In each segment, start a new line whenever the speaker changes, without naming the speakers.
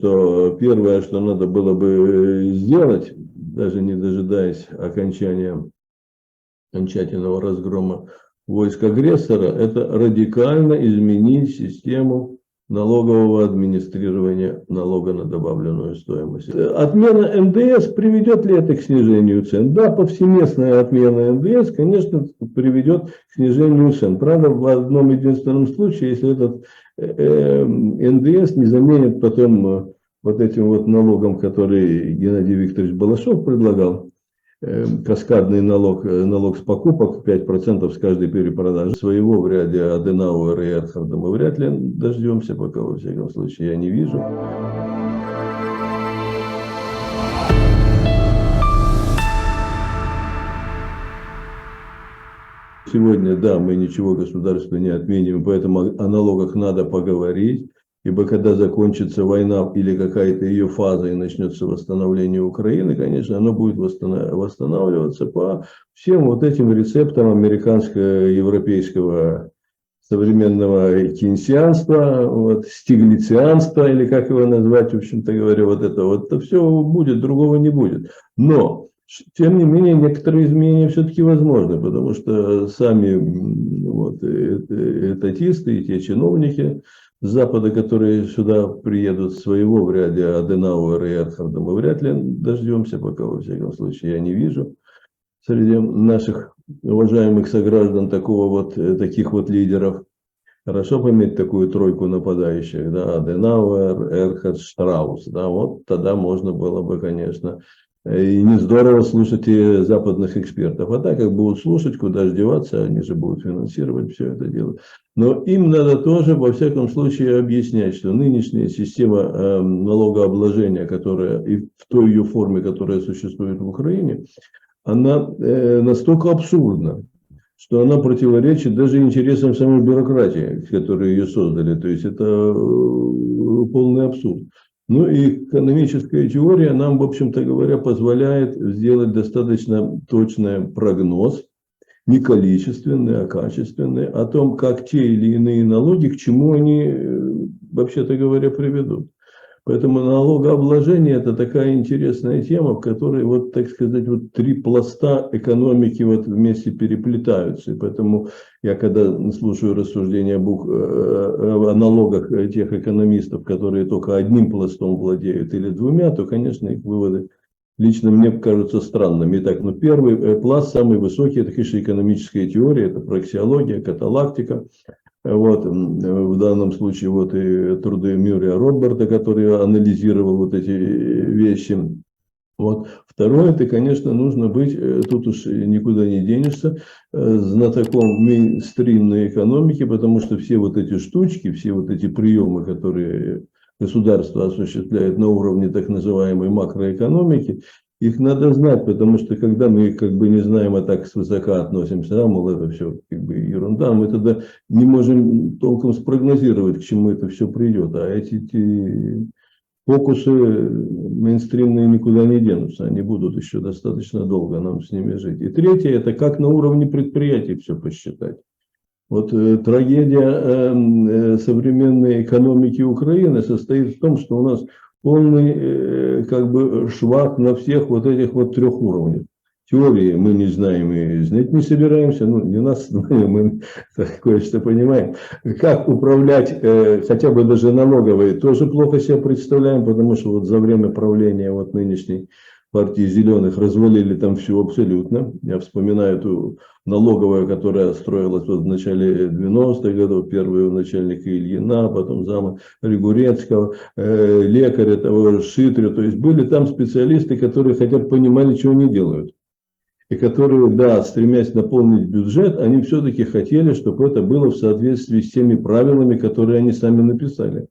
То первое, что надо было бы сделать, даже не дожидаясь окончательного разгрома войск агрессора, это радикально изменить систему налогового администрирования налога на добавленную стоимость. Отмена НДС, приведет ли это к снижению цен? Да, повсеместная отмена НДС, конечно, приведет к снижению цен. Правда, в одном единственном случае, если этот НДС не заменит потом вот этим вот налогом, который Геннадий Викторович Балашов предлагал, каскадный налог, налог с покупок 5% с каждой перепродажи. Своего в ряде Аденауэра и Эрхарда мы вряд ли дождемся, пока, во всяком случае, я не вижу. Сегодня, да, мы ничего государству не отменим, поэтому о налогах надо поговорить. Ибо когда закончится война или какая-то ее фаза и начнется восстановление Украины, конечно, оно будет восстанавливаться по всем вот этим рецептам американско-европейского современного кейнсианства, вот, стиглицианства, или как его назвать, в общем-то говоря, вот это все будет, другого не будет. Но, тем не менее, некоторые изменения все-таки возможны, потому что сами вот, этатисты и те чиновники с Запада, которые сюда приедут, своего в ряде Аденауэра и Эрхарда, мы вряд ли дождемся, пока, во всяком случае, я не вижу среди наших уважаемых сограждан таких вот лидеров. Хорошо бы иметь такую тройку нападающих, да, Аденауэр, Эрхард, Штраус, да, вот тогда можно было бы, конечно, и не здорово слушать и западных экспертов. А так как будут слушать, куда же деваться, они же будут финансировать все это дело. Но им надо тоже, во всяком случае, объяснять, что нынешняя система налогообложения, которая и в той ее форме, которая существует в Украине, она настолько абсурдна, что она противоречит даже интересам самой бюрократии, которые ее создали. То есть это полный абсурд. Ну и экономическая теория нам, в общем-то говоря, позволяет сделать достаточно точный прогноз, не количественный, а качественный, о том, как те или иные налоги, к чему они, вообще-то говоря, приведут. Поэтому налогообложение – это такая интересная тема, в которой, вот, так сказать, вот три пласта экономики вот вместе переплетаются. И поэтому я, когда слушаю рассуждения о налогах тех экономистов, которые только одним пластом владеют или двумя, то, конечно, их выводы лично мне кажутся странными. Итак, ну, первый пласт, самый высокий, это, конечно, экономическая теория, это проксиология, каталактика. Вот, в данном случае вот и труды Мюррея Ротбарда, который анализировал вот эти вещи. Вот. Второе, это, конечно, нужно быть, тут уж никуда не денешься, знатоком мейнстримной экономики, потому что все вот эти штучки, все вот эти приемы, которые государство осуществляет на уровне так называемой макроэкономики, их надо знать, потому что когда мы их как бы не знаем, а так свысока относимся, да, мол, это все как бы ерунда, мы тогда не можем толком спрогнозировать, к чему это все придет. А эти фокусы мейнстримные никуда не денутся, они будут еще достаточно долго нам с ними жить. И третье, это как на уровне предприятий все посчитать. Вот трагедия современной экономики Украины состоит в том, что у нас полный как бы швах на всех вот этих вот трех уровнях. Теории мы не знаем и знать не собираемся, ну не нас знаем, мы кое-что понимаем. Как управлять хотя бы даже налоговой тоже плохо себе представляем, потому что вот за время правления вот нынешней партии зеленых развалили там все абсолютно. Я вспоминаю эту налоговую, которая строилась вот в начале 90-х годов, первого начальника Ильина, потом зама Ригурецкого, лекаря того Шитрю. То есть были там специалисты, которые хотя бы понимали, что они делают. И которые, да, стремясь наполнить бюджет, они все-таки хотели, чтобы это было в соответствии с теми правилами, которые они сами написали.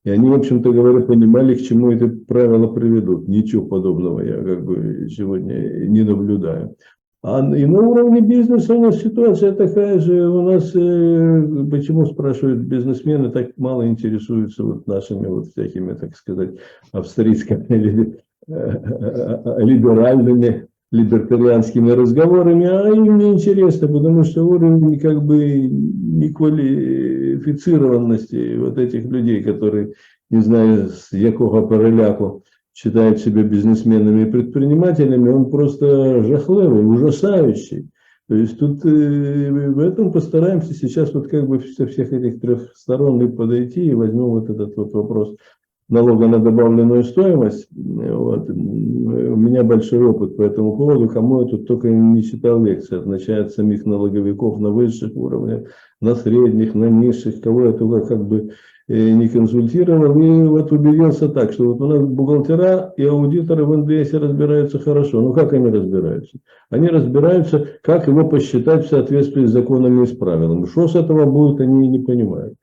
И они, в общем-то говоря, понимали, к чему эти правила приведут. Ничего подобного я как бы сегодня не наблюдаю. И на уровне бизнеса у нас ситуация такая же. У нас, почему, спрашивают, бизнесмены так мало интересуются вот нашими вот всякими, так сказать, австрийскими либеральными либертарианскими разговорами, а им не интересно, потому что уровень как бы неквалифицированности вот этих людей, которые, не знаю, с якого переляку считают себя бизнесменами и предпринимателями, он просто жахливый, ужасающий. То есть тут в этом постараемся сейчас вот как бы со всех этих трех сторон и подойти и возьмем вот этот вот вопрос налога на добавленную стоимость. Вот. У меня большой опыт по этому поводу, кому я тут только не читал лекции, начиная от самих налоговиков на высших уровнях, на средних, на низших, кого я только как бы не консультировал, и вот убедился так, что вот у нас бухгалтера и аудиторы в НДС разбираются хорошо. Ну как они разбираются? Они разбираются, как его посчитать в соответствии с законами и с правилами. Что с этого будет, они не понимают.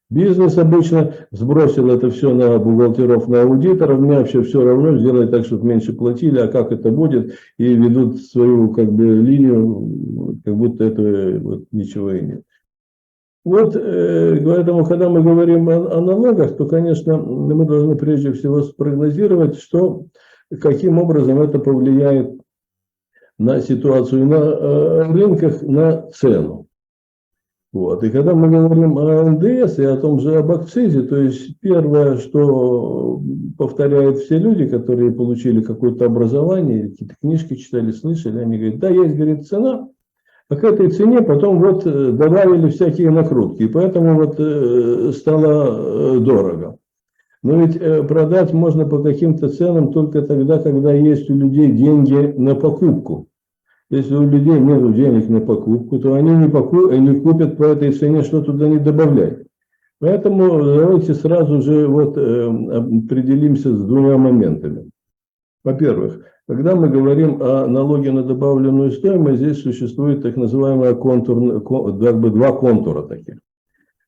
Бизнес обычно сбросил это все на бухгалтеров, на аудиторов, мне вообще все равно, сделай так, чтобы меньше платили, а как это будет, и ведут свою как бы линию, как будто это вот ничего и нет. Вот, поэтому, когда мы говорим о налогах, то, конечно, мы должны прежде всего спрогнозировать, что, каким образом это повлияет на ситуацию на рынках, на цену. Вот. И когда мы говорим о НДС и о том же об акцизе, то есть первое, что повторяют все люди, которые получили какое-то образование, какие-то книжки читали, слышали, они говорят, да, есть, говорит, цена, а к этой цене потом вот добавили всякие накрутки, и поэтому вот стало дорого. Но ведь продать можно по каким-то ценам только тогда, когда есть у людей деньги на покупку. Если у людей нет денег на покупку, то они не купят по этой цене, что туда не добавлять. Поэтому давайте сразу же вот определимся с двумя моментами. Во-первых, когда мы говорим о налоге на добавленную стоимость, здесь существует так называемая два контура таких.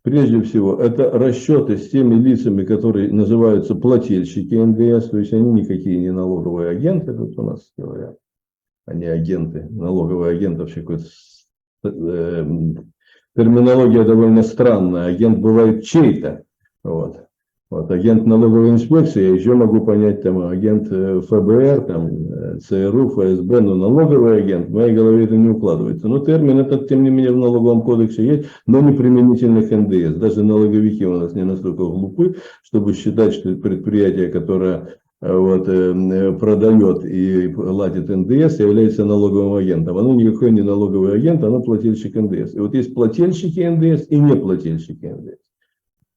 Прежде всего, это расчеты с теми лицами, которые называются плательщики НДС, то есть они никакие не налоговые агенты, тут у нас говорят. Они агенты, налоговые агенты, вообще терминология довольно странная. Агент бывает чей-то. Вот. Вот. Агент налоговой инспекции, я еще могу понять, там, агент ФБР, там, ЦРУ, ФСБ, но налоговый агент, в моей голове это не укладывается. Но термин этот, тем не менее, в налоговом кодексе есть, но не применительно к НДС. Даже налоговики у нас не настолько глупы, чтобы считать, что предприятие, которое вот, продает и платит НДС, является налоговым агентом. Оно никакой не налоговый агент, оно плательщик НДС. И вот есть плательщики НДС и неплательщики НДС.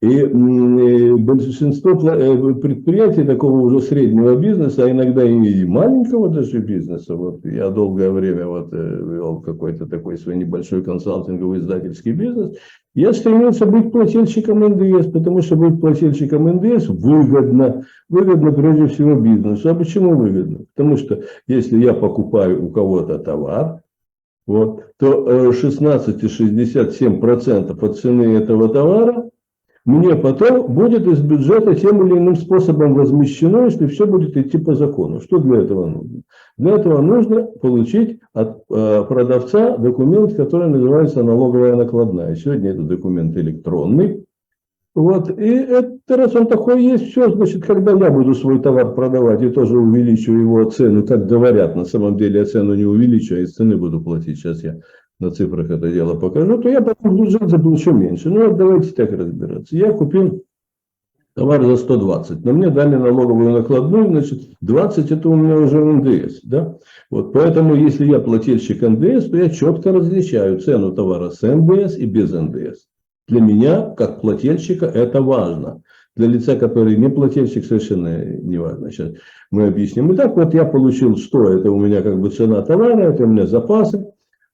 И большинство предприятий такого уже среднего бизнеса, а иногда и маленького даже бизнеса, вот я долгое время вот вел какой-то такой свой небольшой консалтинговый издательский бизнес, я стремился быть плательщиком НДС, потому что быть плательщиком ндс выгодно прежде всего бизнесу. А почему выгодно? Потому что если я покупаю у кого-то товар, вот, то 16,67% от цены этого товара мне потом будет из бюджета тем или иным способом возмещено, если все будет идти по закону. Что для этого нужно? Для этого нужно получить от продавца документ, который называется налоговая накладная. Сегодня этот документ электронный. Вот. И это, раз он такой есть, все, значит, когда я буду свой товар продавать и тоже увеличу его цену, как говорят, на самом деле я цену не увеличу, а из цены буду платить. Сейчас я на цифрах это дело покажу, то я потом в бюджет заплачу меньше. Ну вот давайте так разбираться. Я купил товар за 120, но мне дали налоговую накладную, значит 20 это у меня уже НДС. Да? Вот, поэтому если я плательщик НДС, то я четко различаю цену товара с НДС и без НДС. Для меня, как плательщика, это важно. Для лица, который не плательщик, совершенно не важно. Сейчас мы объясним. Итак, вот я получил, что это у меня как бы цена товара, это у меня запасы.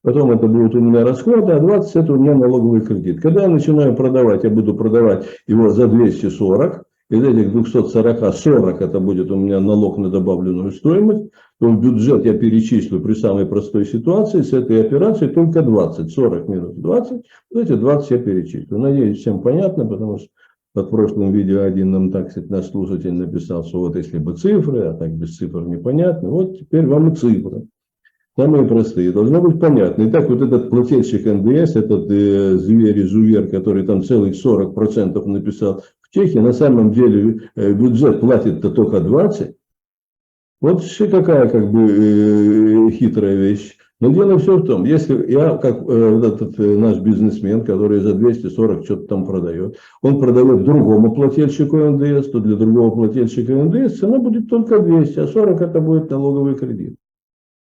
Потом это будут у меня расходы, а 20 это у меня налоговый кредит. Когда я начинаю продавать, я буду продавать его за 240. Из этих 240, 40 это будет у меня налог на добавленную стоимость. То в бюджет я перечислю при самой простой ситуации с этой операцией только 20. 40 минус 20. Вот эти 20 я перечислю. Надеюсь, всем понятно, потому что в прошлом видео один нам, так сказать, наш слушатель написал, что вот если бы цифры, а так без цифр непонятно. Вот теперь вам и цифры. Самые простые, должно быть понятно. Итак, вот этот плательщик НДС, этот зверь-изувер, который там целых 40% написал в чеке, на самом деле бюджет платит-то только 20, Вот еще какая как бы хитрая вещь. Но дело все в том, если я, как вот этот наш бизнесмен, который за 240 что-то там продает, он продает другому плательщику НДС, то для другого плательщика НДС цена будет только 200, а 40 это будет налоговый кредит.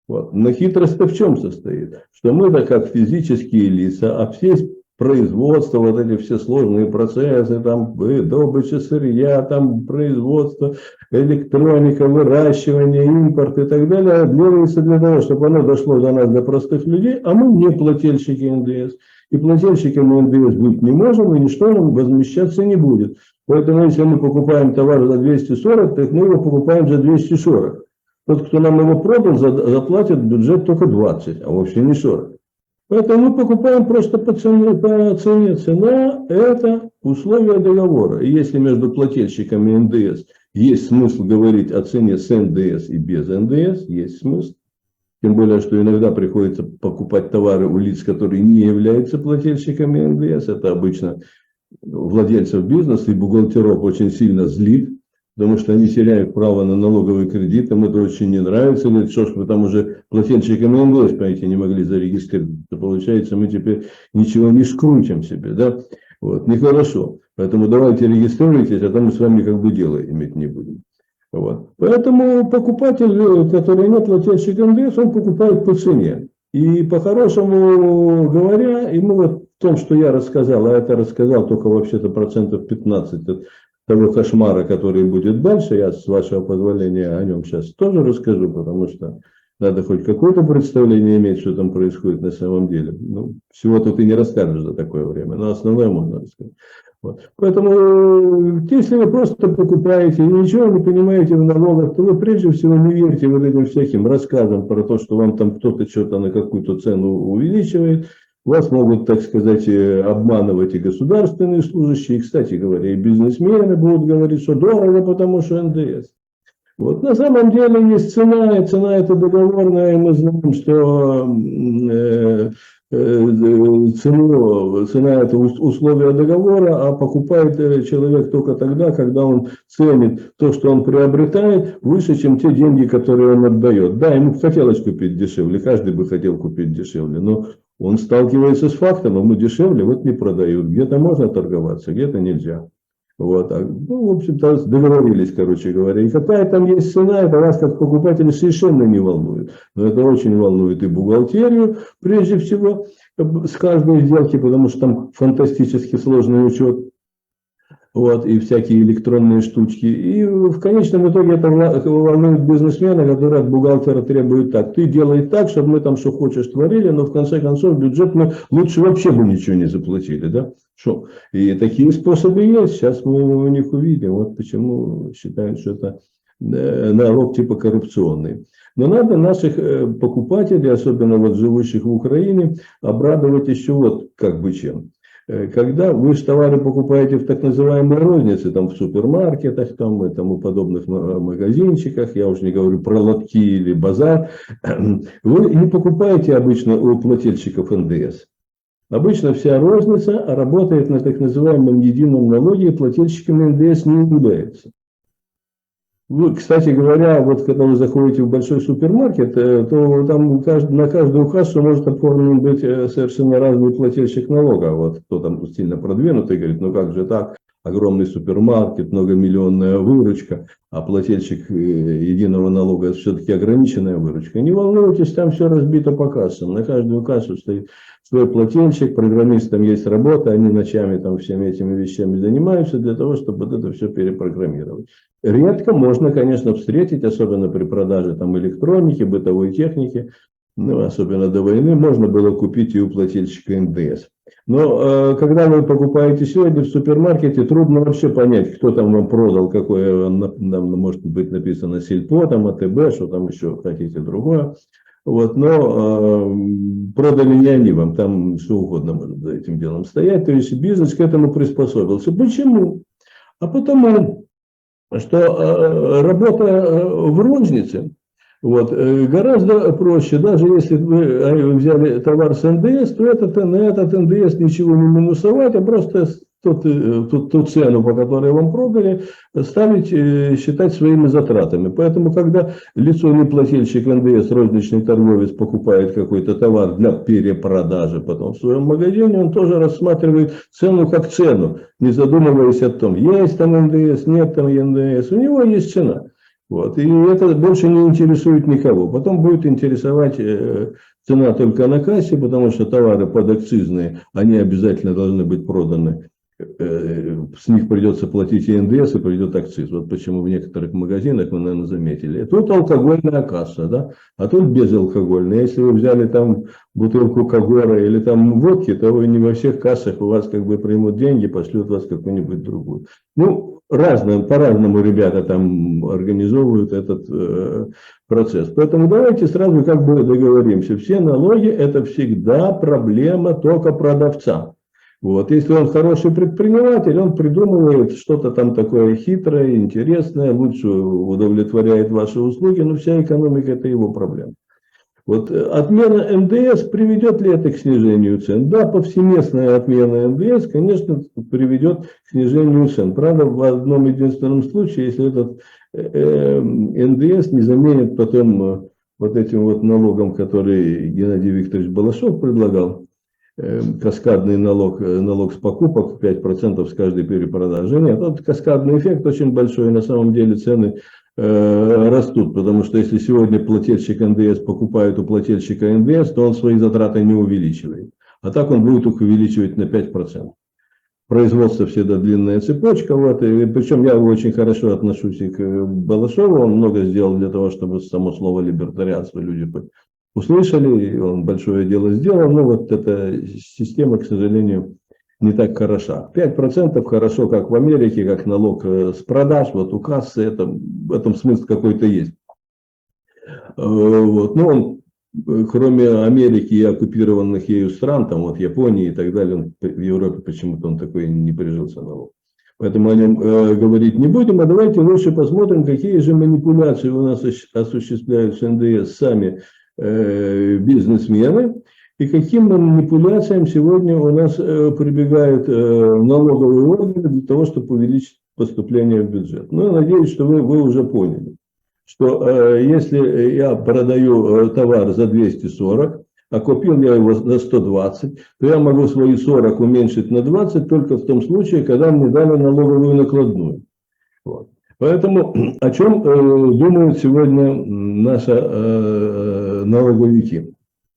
Вот. Но хитрость-то в чем состоит? Что мы-то как физические лица, а все производства, вот эти все сложные процессы, там добыча сырья, там производство, электроника, выращивание, импорт и так далее, делается для того, чтобы оно дошло до нас, до простых людей, а мы не плательщики НДС. И плательщиками НДС быть не можем, и ничто нам возмещаться не будет. Поэтому, если мы покупаем товар за 240, так мы его покупаем за 240. Тот, кто нам его продал, заплатит в бюджет только 20, а вообще не 40. Поэтому мы покупаем просто по цене. Цена – это условия договора. И если между плательщиками НДС есть смысл говорить о цене с НДС и без НДС, есть смысл. Тем более, что иногда приходится покупать товары у лиц, которые не являются плательщиками НДС. Это обычно владельцев бизнеса и бухгалтеров очень сильно злит. Потому что они теряют право на налоговый кредит, им это очень не нравится. Говорят, что ж вы там уже плательщиками НДС, понимаете, не могли зарегистрировать. Получается, мы теперь ничего не скрутим себе, да? Вот, нехорошо. Поэтому давайте регистрируйтесь, а там мы с вами как бы дело иметь не будем. Вот. Поэтому покупатель, который не плательщик НДС, он покупает по цене. И по-хорошему говоря, ему вот в том, что я рассказал, а это рассказал только вообще-то процентов 15 от того кошмара, который будет дальше, я с вашего позволения о нем сейчас тоже расскажу, потому что надо хоть какое-то представление иметь, что там происходит на самом деле. Ну, всего-то ты не расскажешь за такое время, но основное можно рассказать. Вот. Поэтому, если вы просто покупаете и ничего не понимаете в налогах, то вы прежде всего не верьте вот этим всяким рассказам про то, что вам там кто-то что-то на какую-то цену увеличивает. Вас могут, так сказать, обманывать и государственные служащие, и, кстати говоря, и бизнесмены будут говорить, что дорого, потому что НДС. Вот. На самом деле есть цена, и цена это договорная, и мы знаем, что цена это условия договора, а покупает человек только тогда, когда он ценит то, что он приобретает, выше, чем те деньги, которые он отдает. Да, ему хотелось купить дешевле, каждый бы хотел купить дешевле, но он сталкивается с фактом, ему дешевле вот не продают. Где-то можно торговаться, где-то нельзя. Вот. Ну, в общем-то, договорились, короче говоря. И какая там есть цена, это вас как покупателя совершенно не волнует. Но это очень волнует и бухгалтерию, прежде всего, с каждой сделки, потому что там фантастически сложный учет. Вот, и всякие электронные штучки. И в конечном итоге это волнует бизнесмена, который от бухгалтера требует так. Ты делай так, чтобы мы там что хочешь творили, но в конце концов бюджет мы лучше вообще бы ничего не заплатили. Да? Шо? И такие способы есть. Сейчас мы у них увидим. Вот почему считают, что это налог типа коррупционный. Но надо наших покупателей, особенно вот живущих в Украине, обрадовать еще вот как бы чем. Когда вы же товары покупаете в так называемой рознице, там в супермаркетах там, и тому подобных магазинчиках, я уже не говорю про лотки или базар, вы не покупаете обычно у плательщиков НДС. Обычно вся розница работает на так называемом едином налоге, и плательщиками НДС не является. Вы, кстати говоря, вот когда вы заходите в большой супермаркет, то там на каждую кассу может оформлен быть совершенно разный плательщик налога. Вот кто там сильно продвинутый, говорит, ну как же так, огромный супермаркет, многомиллионная выручка, а плательщик единого налога это все-таки ограниченная выручка. Не волнуйтесь, там все разбито по кассам. На каждую кассу стоит свой плательщик, программистам есть работа, они ночами там всеми этими вещами занимаются для того, чтобы вот это все перепрограммировать. Редко можно, конечно, встретить, особенно при продаже там электроники, бытовой техники, ну, особенно до войны, можно было купить и у плательщика НДС. Но когда вы покупаете сегодня в супермаркете, трудно вообще понять, кто там вам продал, какое там может быть написано Сельпо, там АТБ, что там еще хотите другое. Вот, но продали не они вам, там что угодно может за этим делом стоять. То есть бизнес к этому приспособился. Почему? А потому, что работа в рознице вот, гораздо проще. Даже если вы взяли товар с НДС, то на этот НДС ничего не минусовать, а просто ту цену, по которой вам продали, ставить, считать своими затратами. Поэтому, когда лицо неплательщик НДС, розничный торговец покупает какой-то товар для перепродажи потом в своем магазине, он тоже рассматривает цену как цену, не задумываясь о том, есть там НДС, нет там НДС, у него есть цена. Вот. И это больше не интересует никого. Потом будет интересовать цена только на кассе, потому что товары подакцизные, они обязательно должны быть проданы. С них придется платить и НДС, и придет акциз. Вот почему в некоторых магазинах, вы, наверное, заметили. Тут алкогольная касса, да? А тут безалкогольная. Если вы взяли там бутылку Кагора или там водки, то вы не во всех кассах у вас как бы примут деньги, пошлют вас какую-нибудь другую. Ну, по-разному ребята там организовывают этот процесс. Поэтому давайте сразу как бы договоримся. Все налоги – это всегда проблема только продавца. Вот. Если он хороший предприниматель, он придумывает что-то там такое хитрое, интересное, лучше удовлетворяет ваши услуги, но вся экономика – это его проблема. Вот отмена НДС, приведет ли это к снижению цен? Да, повсеместная отмена НДС, конечно, приведет к снижению цен. Правда, в одном единственном случае, если этот НДС не заменит потом вот этим вот налогом, который Геннадий Викторович Балашов предлагал, каскадный налог с покупок 5% с каждой перепродажи. Нет, этот каскадный эффект очень большой, и на самом деле цены растут, потому что если сегодня плательщик НДС покупает у плательщика НДС, то он свои затраты не увеличивает. А так он будет их увеличивать на 5%. Производство всегда длинная цепочка. Вот, и причем я очень хорошо отношусь и к Балашову, он много сделал для того, чтобы само слово либертарианство люди услышали, и он большое дело сделал, но вот эта система, к сожалению, не так хороша. 5% хорошо, как в Америке, как налог с продаж, вот у кассы, в этом смысл какой-то есть. Вот. Но он, кроме Америки и оккупированных ею стран, там вот Японии и так далее, он, в Европе почему-то он такой не прижился налог. Поэтому о нем говорить не будем, а давайте лучше посмотрим, какие же манипуляции у нас осуществляют с НДС сами бизнесмены, и каким манипуляциям сегодня у нас прибегают налоговые органы для того, чтобы увеличить поступление в бюджет. Ну, я надеюсь, что вы уже поняли, что если я продаю товар за 240, а купил я его за 120, то я могу свои 40 уменьшить на 20 только в том случае, когда мне дали налоговую накладную. Вот. Поэтому о чем думают сегодня наши налоговики?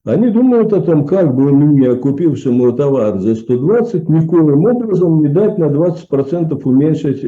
Они думают о том, как бы мне, купившему товар за 120, никоим образом не дать на 20% уменьшить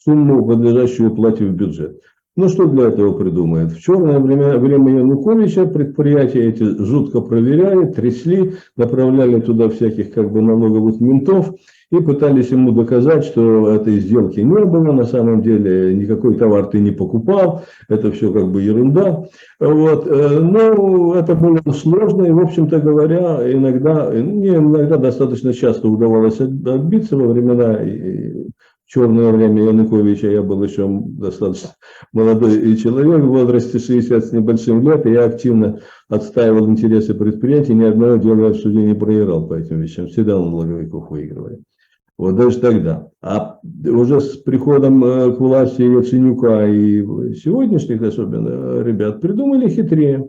сумму, подлежащую уплате в бюджет. Ну, что для этого придумает? В черное время Януковича предприятия эти жутко проверяли, трясли, направляли туда всяких как бы налоговых ментов и пытались ему доказать, что этой сделки не было, на самом деле никакой товар ты не покупал, это все как бы ерунда. Вот. Но это было сложно, и, в общем-то говоря, иногда достаточно часто удавалось отбиться во времена черное время Януковича. Я был еще достаточно молодой человек в возрасте 60 с небольшим лет, и я активно отстаивал интересы предприятий, ни одного дела я в суде не проиграл по этим вещам, всегда налоговиков выигрывали. Вот даже тогда. А уже с приходом к власти Яценюка и сегодняшних особенно ребят придумали хитрее.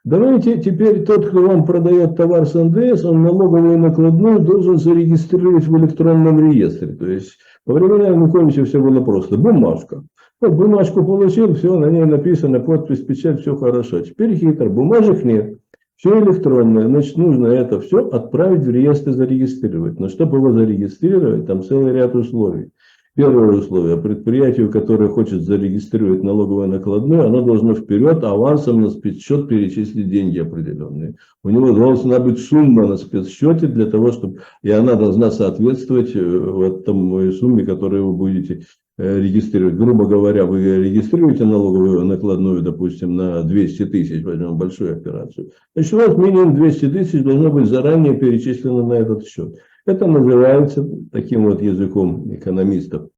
Давайте теперь тот, кто вам продает товар с НДС, он налоговую накладную должен зарегистрировать в электронном реестре. То есть во времена Януковича все было просто. Бумажка. Вот бумажку получил, все, на ней написано, подпись, печать, все хорошо. Теперь хитро, бумажек нет. Все электронное, значит, нужно это все отправить в реестр, зарегистрировать. Но чтобы его зарегистрировать, там целый ряд условий. Первое условие. Предприятие, которое хочет зарегистрировать налоговую накладную, оно должно вперед авансом на спецсчет перечислить деньги определенные. У него должна быть сумма на спецсчете для того, чтобы... И она должна соответствовать вот той сумме, которую вы будете регистрировать. Грубо говоря, вы регистрируете налоговую накладную, допустим, на 200 тысяч, возьмем большую операцию. Значит, у вас минимум 200 тысяч должно быть заранее перечислено на этот счет. Это называется таким вот языком экономистов,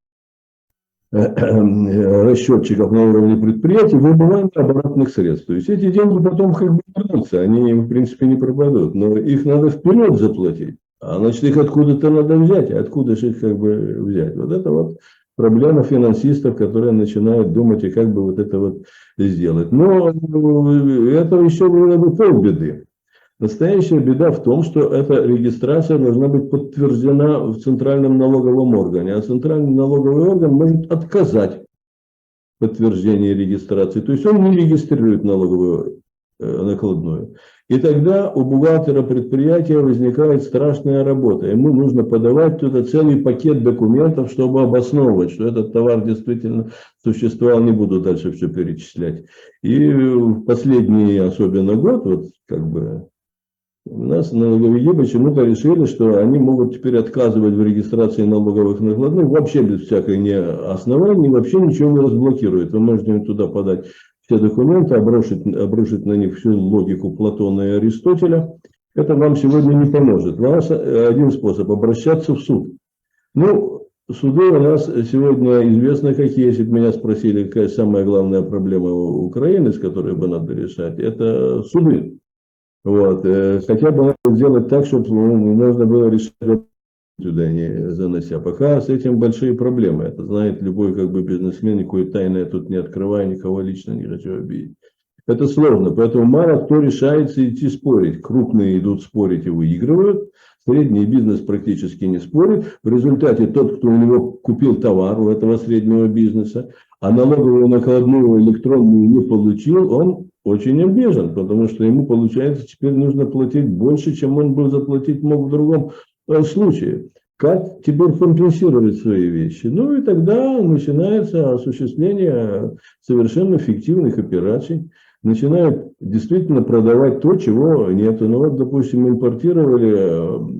расчетчиков на уровне предприятий, выбывание оборотных средств. То есть эти деньги потом как бы вернутся, они в принципе не пропадут, но их надо вперед заплатить. А значит, их откуда-то надо взять, а откуда же их как бы взять? Вот это вот проблема финансистов, которые начинают думать, и как бы вот это вот сделать. Но это еще было бы полбеды. Настоящая беда в том, что эта регистрация должна быть подтверждена в Центральном налоговом органе, а Центральный налоговый орган может отказать подтверждение регистрации. То есть он не регистрирует налоговую накладную. И тогда у бухгалтера предприятия возникает страшная работа. Ему нужно подавать туда целый пакет документов, чтобы обосновывать, что этот товар действительно существовал. Не буду дальше все перечислять. И в последний, особенно год, вот как бы у нас налоговики почему-то решили, что они могут теперь отказывать в регистрации налоговых накладных вообще без всякой оснований, вообще ничего не разблокирует. Вы можете им туда подать все документы, обрушить на них всю логику Платона и Аристотеля. Это вам сегодня не поможет. У вас один способ – обращаться в суд. Ну, суды у нас сегодня известно какие. Если бы меня спросили, какая самая главная проблема Украины, с которой бы надо решать, это суды. Вот. Хотя бы надо сделать так, чтобы можно было решать туда не занося. Пока с этим большие проблемы. Это знает любой как бы бизнесмен, никакой тайны я тут не открываю, никого лично не хочу обидеть. Это сложно, поэтому мало кто решается идти спорить. Крупные идут спорить и выигрывают. Средний бизнес практически не спорит. В результате тот, кто у него купил товар у этого среднего бизнеса, а налоговую накладную электронную не получил, он очень обижен, потому что ему, получается, теперь нужно платить больше, чем он бы заплатить мог в другом случае. Как теперь компенсировать свои вещи? Ну и тогда начинается осуществление совершенно фиктивных операций. Начинают действительно продавать то, чего нет. Ну вот, допустим, импортировали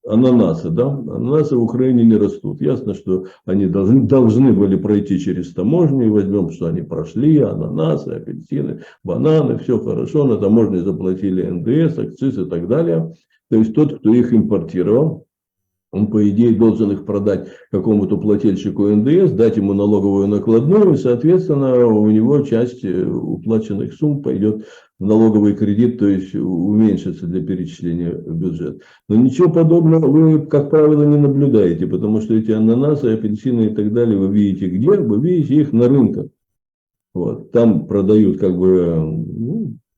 ананасы, да? Ананасы в Украине не растут. Ясно, что они должны были пройти через таможню, и возьмем, что они прошли, ананасы, апельсины, бананы, все хорошо, на таможне заплатили НДС, акциз и так далее. То есть тот, кто их импортировал, он, по идее, должен их продать какому-то плательщику НДС, дать ему налоговую накладную, и, соответственно, у него часть уплаченных сумм пойдет в налоговый кредит, то есть уменьшится для перечисления в бюджет. Но ничего подобного вы, как правило, не наблюдаете, потому что эти ананасы, апельсины и так далее вы видите где? Вы видите их на рынках. Вот. Там продают как бы...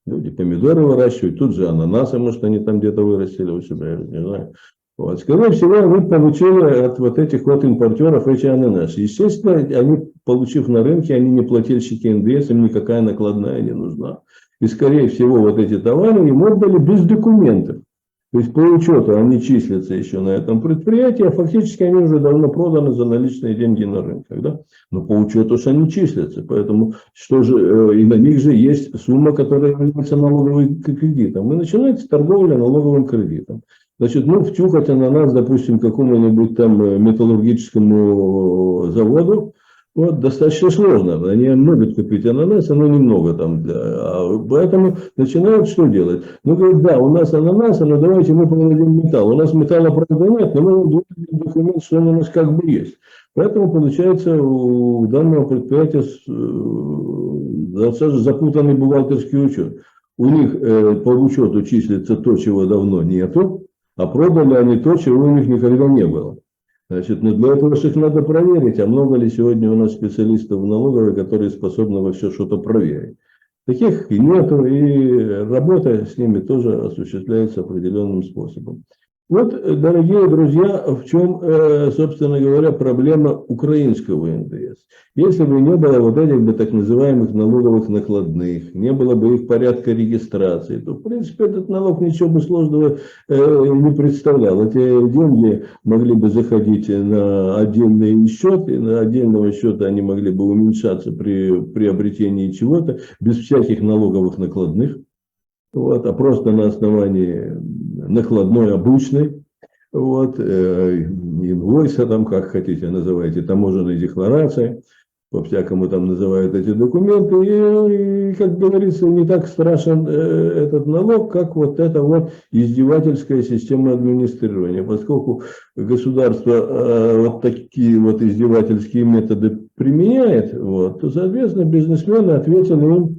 люди помидоры выращивают, тут же ананасы, может, они там где-то вырастили у себя, я не знаю. Вот. Скорее всего, вы получили от вот этих вот импортеров эти ананасы. Естественно, они, получив на рынке, они не плательщики НДС, им никакая накладная не нужна. И, скорее всего, вот эти товары им отдали без документов. То есть, по учету, они числятся еще на этом предприятии, а фактически они уже давно проданы за наличные деньги на рынках. Да? Но по учету что они числятся. Поэтому, что же, и на них же есть сумма, которая является налоговым кредитом. И начинается торговля налоговым кредитом. Значит, ну, втюхать ананас, допустим, какому-нибудь там металлургическому заводу, вот, достаточно сложно. Они могут купить ананас, но немного там. Поэтому начинают что делать? Ну, говорят, да, у нас ананас, но давайте мы продадим металл. У нас металла, правда, нет, но мы будем документ, что он у нас как бы есть. Поэтому, получается, у данного предприятия достаточно запутанный бухгалтерский учет. У них по учету числится то, чего давно нету, а продали они то, чего у них никогда не было. Значит, но для этого их надо проверить, а много ли сегодня у нас специалистов в налоговой, которые способны во все что-то проверить. Таких и нету, и работа с ними тоже осуществляется определенным способом. Вот, дорогие друзья, в чем, собственно говоря, проблема украинского НДС. Если бы не было вот этих бы так называемых налоговых накладных, не было бы их порядка регистрации, то, в принципе, этот налог ничего бы сложного не представлял. Эти деньги могли бы заходить на отдельный счет, и на отдельного счета они могли бы уменьшаться при приобретении чего-то, без всяких налоговых накладных. Вот, а просто на основании накладной обычной, вот, инвойса, там, как хотите называйте, таможенной декларации, по-всякому там называют эти документы, и, как говорится, не так страшен этот налог, как вот эта вот издевательская система администрирования, поскольку государство вот такие вот издевательские методы применяет, вот, то, соответственно, бизнесмены ответили им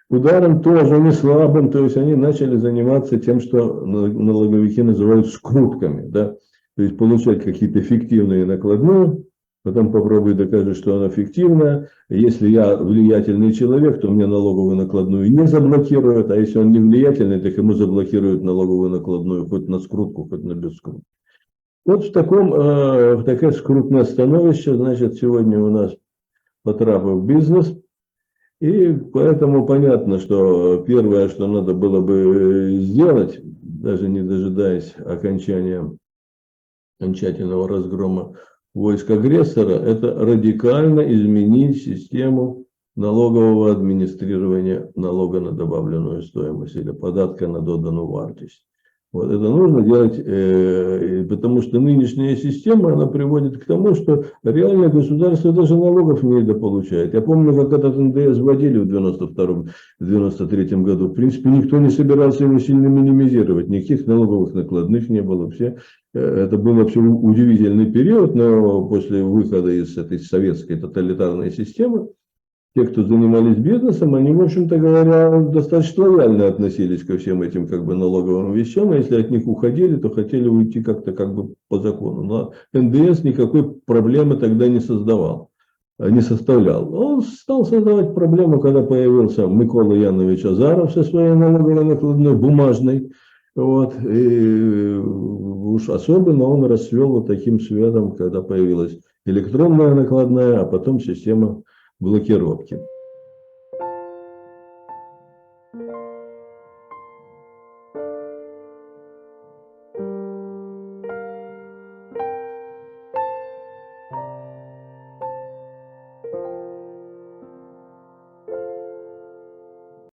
ударом тоже не слабым, то есть они начали заниматься тем, что налоговики называют скрутками, да, то есть получать какие-то фиктивные накладные, потом попробуй докажи, что она фиктивная. Если я влиятельный человек, то мне налоговую накладную не заблокируют, а если он не влиятельный, так ему заблокируют налоговую накладную хоть на скрутку, хоть на бескрутку. Вот в такое скрутное становище, значит, сегодня у нас потрапил бизнес. И поэтому понятно, что первое, что надо было бы сделать, даже не дожидаясь окончательного разгрома войск агрессора, это радикально изменить систему налогового администрирования налога на добавленную стоимость или податка на доданную вартость. Вот это нужно делать, потому что нынешняя система, она приводит к тому, что реально государство даже налогов не недополучает. Я помню, как этот НДС вводили в 92-93 году. В принципе, никто не собирался его сильно минимизировать. Никаких налоговых накладных не было. Это был вообще удивительный период, но после выхода из этой советской тоталитарной системы, те, кто занимались бизнесом, они, в общем-то говоря, достаточно лояльно относились ко всем этим налоговым вещам, а если от них уходили, то хотели уйти как-то по закону. Но НДС никакой проблемы тогда не составлял. Он стал создавать проблему, когда появился Микола Янович Азаров со своей налоговой накладной, бумажной. Вот. И уж особенно он расцвел вот таким светом, когда появилась электронная накладная, а потом система блокировки.